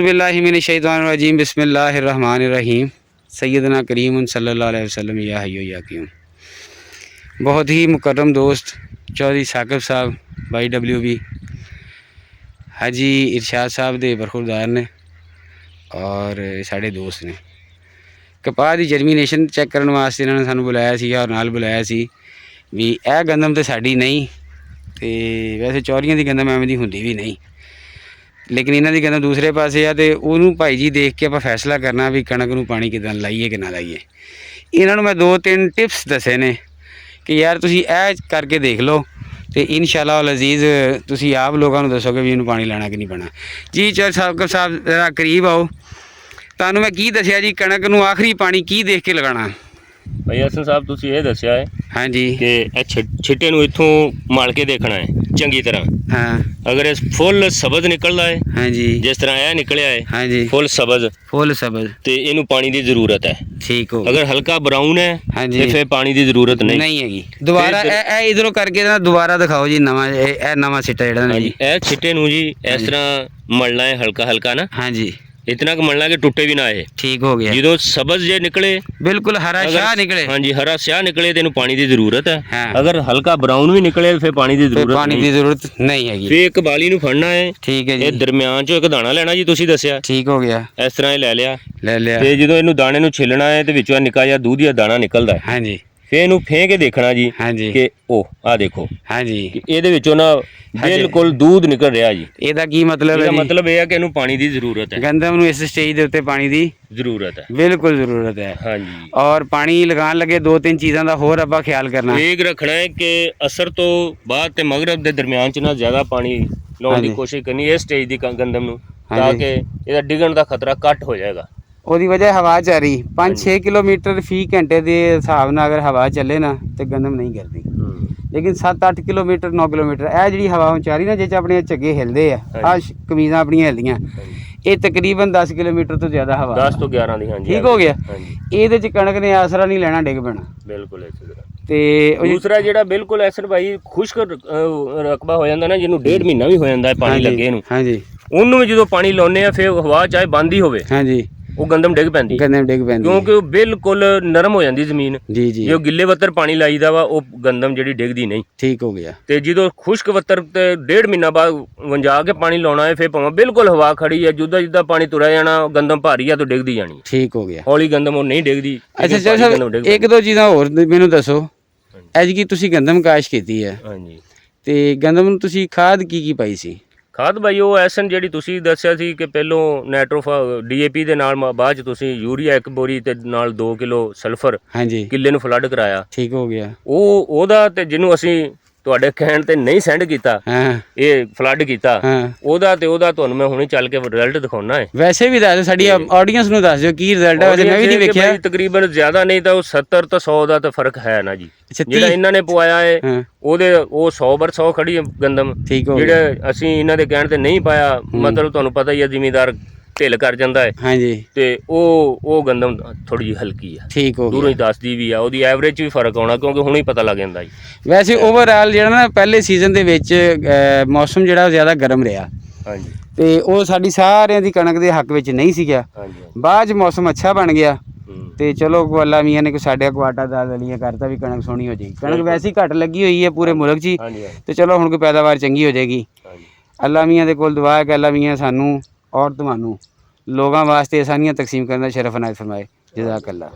औज़ुबिल्लाहिमिनश्शैतानिर्रजीम बिस्मिल्लाहिर्रहमानिर्रहीम सैयदना करीम सल्लल्लाहु अलैहि वसल्लम या हय्यु या क़य्यूम। बहुत ही मुकर्रम दोस्त चौधरी साकिब साहब YWB हाजी इरशाद साहब दे बरखुरदार ने और साढ़े दोस्त ने। कपाह की जर्मीनेशन चैक करने वास्ते इन्होंने सानू बुलाया सी और नाल बुलाया सी भी यह गंदम तो साड़ी नहीं तो वैसे चौरियां की गंदम एवं दी हुंदी भी नहीं, लेकिन इन्हों की गंदम दूसरे पासे आ तो उन्होंने भाई जी देख के आप फैसला करना भी कणक नूं पानी किदां लाइए कि ना लाइए। इन्होंने मैं 2-3 टिप्स दसे ने कि यार तुसी ऐ करके देख लो तो इंशाअल्लाह अल अजीज़ तुसी आप लोगों को दसोगे भी इन्हूं पानी लाना कि नहीं पाना। जी चल साहब जरा करीब आओ, तुहानूं मैं की दसिया जी कणक नूं आखिरी पानी की देख के लगाना। भाई हसन साहब तुसी ये दसिया है हाँ जी कि छिट्टे नूं इत्थों मल के देखना है चंगी तरह। हाँ अगर इस फुल सबज निकलदा है हाँ जी जिस तरह यह निकलिया है हाँ जी फुल सबज तो इनू पानी की जरूरत है। ठीक हो। अगर हल्का ब्राउन है हाँ जी तो फिर पानी की जरूरत नहीं हैगी। दोबारा इधरों करके ना दोबारा दिखाओ जी नवा सिट्टा जेड़ा जी ए छिट्टे नूं जी इस तरह मलना है हल्का हल्का ना। हाँ जी इतना क मलना कि टुटे भी ना है। ठीक हो गया। जो सबज जे निकले बिल्कुल हरा शाह निकले। हाँ जी हरा स्याह निकले तो पानी की जरूरत है। हाँ। अगर हल्का ब्राउन भी निकले फिर पानी की जरूरत नहीं हैगी। फिर एक बाली नूं फड़ना है। ठीक है जी। दरम्यान चो एक दाना लेना जी तुसी दसिया। ठीक हो गया। इस तरह ले लिया ते जो इनू दाने नूं छिलना है तो विचों निक्का जिहा दूध दा दाना निकलदा है। हाँ जी फिर इनू फेंक के देखना जी। हाँ जी कि ओ आ देखो हाँ जी कि ਇਹਦੇ ਵਿੱਚੋਂ ਨਾ बिल्कुल दूध निकल रहा जी। ਇਹਦਾ ਕੀ ਮਤਲਬ ਹੈ ਇਹਦਾ ਜੀ? मतलब ਇਹ ਹੈ ਕਿ ਇਹਨੂੰ ਪਾਣੀ ਦੀ ਜ਼ਰੂਰਤ ਹੈ। ਗੰਦਮ ਨੂੰ ਇਸ ਸਟੇਜ ਦੇ ਉੱਤੇ ਪਾਣੀ ਦੀ ਜ਼ਰੂਰਤ ਹੈ। ਬਿਲਕੁਲ ਜ਼ਰੂਰਤ ਹੈ। हाँ जी ਔਰ ਪਾਣੀ ਲਗਾਉਣ ਲੱਗੇ 2-3 ਚੀਜ਼ਾਂ ਦਾ ਹੋਰ ਆਪਾਂ ਖਿਆਲ ਕਰਨਾ। एक रखना है कि असर तो बाद ते मगरब के दरम्यान च ना ज़्यादा पानी लाने की कोशिश करनी है इस स्टेज की गंदम नूं ताकि ਇਹਦਾ ਡਿੱਗਣ ਦਾ ਖਤਰਾ ਘੱਟ ਹੋ ਜਾਏਗਾ। ਉਹਦੀ ਵਜ੍ਹਾ ਹਵਾ ਚੱਲ ਰਹੀ 5-6 ਕਿਲੋਮੀਟਰ ਫੀ ਘੰਟੇ ਦੇ ਹਿਸਾਬ ਨਾਲ ਅਗਰ ਹਵਾ ਚੱਲੇ ਨਾ ਤੇ ਗੰਦਮ ਨਹੀਂ ਕਰਦੀ। लेकिन 7-8 किलोमीटर 9 किलोमीटर यह जी हवा चारी ना जिस अपने झग्गे हिलते हैं आ कमीज़ा अपन हिलदियाँ ये तकरीबन 10 किलोमीटर तो ज़्यादा हवा 10 तो 11 दी। हाँ जी ठीक हो गया। ये कणक ने आसरा नहीं लेना डिग पैना बिल्कुल इस तरह। ते दूसरा जिहड़ा बिल्कुल ऐसा भाई खुश्क रकबा हो जाता ना जिन्होंने 1.5 महीना भी हो जाता है पानी लगे नूं। हाँ जी उन्होंने भी जो पानी लाने फिर हवा चाहे बंद ही होवे हाँ जी वो गंदम डिग पैंदी क्योंकि वो बिल्कुल नरम हो जाती जमीन। जी जी जो गिले वत्तर पानी लाईदा वा वो गंदम जिहड़ी डिगदी नहीं। ठीक हो गया। ते जो खुश्क वत्तर ते 1.5 महीना बाद वंजा के पानी लाना है फिर भावें बिल्कुल हवा खड़ी है जुदा जुदा पानी तुरा जाना गंदम भारी है तो डिगदी जानी। ठीक हो गया। हौली गंदम वो नहीं डिगदी। अच्छा चल एक दो चीज़ां होर मैनूं दसो एतकी तुसीं गंदम काश कीती है हाँ जी ते गंदम नूं तुसीं खाद की पाई सी? खाद भाई वो ਐਸਨ ਜਿਹੜੀ ਤੁਸੀਂ ਦੱਸਿਆ ਸੀ ਕਿ ਪਹਿਲੋਂ ਨਾਈਟ੍ਰੋਫਾ DAP ਦੇ ਨਾਲ ਬਾਅਦ ਚ ਤੁਸੀਂ ਯੂਰੀਆ 1 ਬੋਰੀ ਤੇ ਨਾਲ 2 ਕਿਲੋ ਸਲਫਰ हाँ जी ਕਿੱਲੇ ਨੂੰ ਫਲੱਡ ਕਰਾਇਆ। ठीक हो गया। ਉਹਦਾ ਤੇ ਜਿਹਨੂੰ ਅਸੀਂ ਤੁਹਾਡੇ ਕਹਿਣ ਤੇ ਨਹੀਂ ਸੈਂਡ ਕੀਤਾ हाँ ਇਹ ਫਲੱਡ ਕੀਤਾ हाँ ਉਹਦਾ ਤੁਹਾਨੂੰ ਮੈਂ ਹੁਣੇ ਚੱਲ ਕੇ ਰਿਜ਼ਲਟ ਦਿਖਾਉਣਾ ਹੈ। ਵੈਸੇ ਵੀ ਦੱਸ ਸਾਡੀ ਆਡੀਅנס ਨੂੰ ਦੱਸ ਦਿਓ ਕੀ ਰਿਜ਼ਲਟ ਹੈ। ਵੈਸੇ ਮੈਂ ਵੀ ਨਹੀਂ ਵੇਖਿਆ। ਤਕਰੀਬਨ ਜ਼ਿਆਦਾ ਨਹੀਂ ਤਾਂ ਉਹ 70 ਤੋਂ 100 ਦਾ ਤਾਂ ਫਰਕ ਹੈ ਨਾ ਜੀ। ਜਿਹੜਾ ਇਹਨਾਂ ਨੇ ਪਵਾਇਆ ਹੈ ਉਹਦੇ ਉਹ 100/100 ਖੜੀ ਹੈ ਗੰਦਮ। ਜਿਹੜੇ ਅਸੀਂ ਇਹਨਾਂ ਦੇ ਕਹਿਣ ਤੇ ਨਹੀਂ ਪਾਇਆ ਮਤਲਬ ਤੁਹਾਨੂੰ ਪਤਾ ਹੀ ਹੈ ਜ਼ਿਮੀਂਦਾਰ ਢਿੱਲ ਕਰ ਜਾਂਦਾ ਹੈ। हाँ जी ਤੇ ਉਹ ਗੰਦਮ ਥੋੜੀ ਜਿਹੀ ਹਲਕੀ ਆ ठीक हो ਦੂਰੋਂ ਹੀ ਦੱਸਦੀ ਵੀ ਆ ਉਹਦੀ ਐਵਰੇਜ 'ਚ ਵੀ ਫਰਕ ਆਉਣਾ ਕਿਉਂਕਿ ਹੁਣੇ ਹੀ ਪਤਾ ਲੱਗ ਜਾਂਦਾ ਜੀ। ਵੈਸੇ ਓਵਰਆਲ ਜਿਹੜਾ ਨਾ ਪਹਿਲੇ ਸੀਜ਼ਨ ਦੇ ਵਿੱਚ ਮੌਸਮ ਜਿਹੜਾ ਉਹ ਜ਼ਿਆਦਾ ਗਰਮ ਰਿਹਾ ਹਾਂਜੀ ਤੇ ਉਹ ਸਾਡੀ ਸਾਰਿਆਂ ਦੀ ਕਣਕ ਦੇ ਹੱਕ ਵਿੱਚ ਨਹੀਂ ਸੀਗਾ। ਹਾਂਜੀ ਬਾਅਦ 'ਚ ਮੌਸਮ ਅੱਛਾ ਬਣ ਗਿਆ ਤੇ ਚਲੋ ਅੱਲਾ ਮੀਆਂ ਨੇ ਕੋਈ ਸਾਡੇ ਕੋ ਆਟਾ ਦਾਲ ਦਲੀਆਂ ਕਰਤਾ ਵੀ ਕਣਕ ਸੋਹਣੀ ਹੋ ਜਾਏਗੀ। ਕਣਕ ਵੈਸੇ ਹੀ ਘੱਟ ਲੱਗੀ ਹੋਈ ਹੈ ਪੂਰੇ ਮੁਲਕ 'ਚ ਹੀ ਤੇ ਚਲੋ ਹੁਣ ਕੋਈ ਪੈਦਾਵਾਰ ਚੰਗੀ ਹੋ ਜਾਏਗੀ। ਅੱਲਾ ਮੀਆਂ ਦੇ ਕੋਲ ਦੁਆ ਹੈ ਕਿ ਅੱਲਾ ਮੀਆਂ ਸਾਨੂੰ ਔਰ ਤੁਹਾਨੂੰ ਲੋਕਾਂ ਵਾਸਤੇ ਆਸਾਨੀਆਂ ਤਕਸੀਮ ਕਰਨ ਦਾ ਸ਼ਰਫ ਅਨਾਇਤ ਫਰਮਾਏ। ਜਜ਼ਾਕ ਅੱਲਾ।